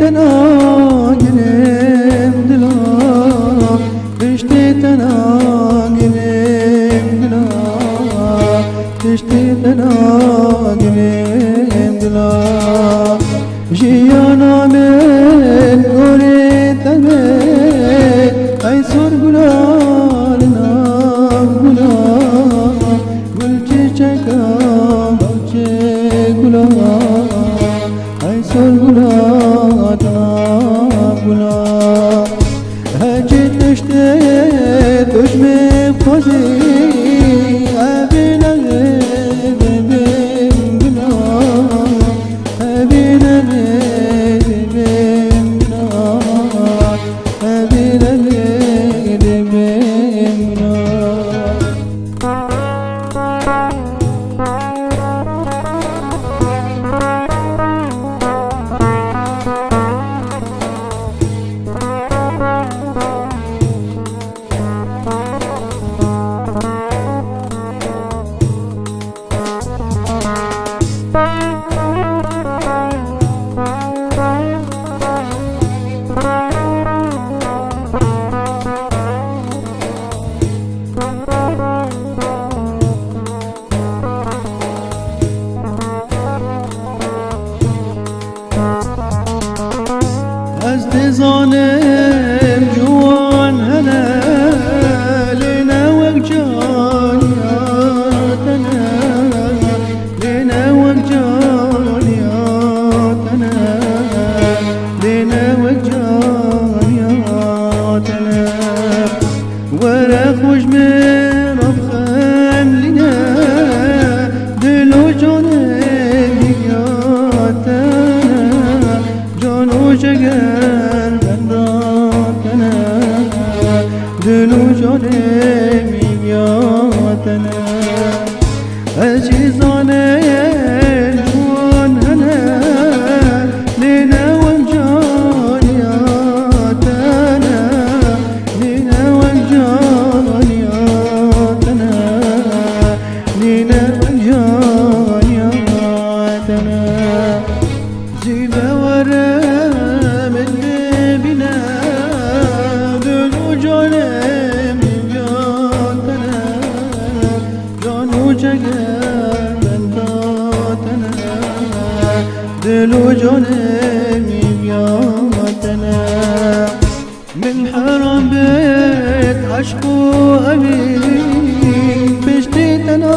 تناقلم دلا بشتي تناقلم دلا بشتي تناقلم دلا جيانا من قريت أمين أي صور قلالنا قلا قل چيچكا بچه قلا أي صور قلالنا قلا هجي تشتي تشمي بخزي أبينا از دزانم جوان هلا لنا وجانياتنا لنا وجانياتنا لنا وجانياتنا ورا خوش من رفخم لنا دلو جانياتنا جانو جگر بنداتنا دلو جانم میاتنا عزیزان جوان هنه لینا و جانیاتنا لینا و جانیاتنا لینا و جانیاتنا زيبا ورا من بنا دلو جانم ياتنا جانو جگر بنداتنا دلو جانم ياتنا من حرام بيت عشق أمين بشتي تنا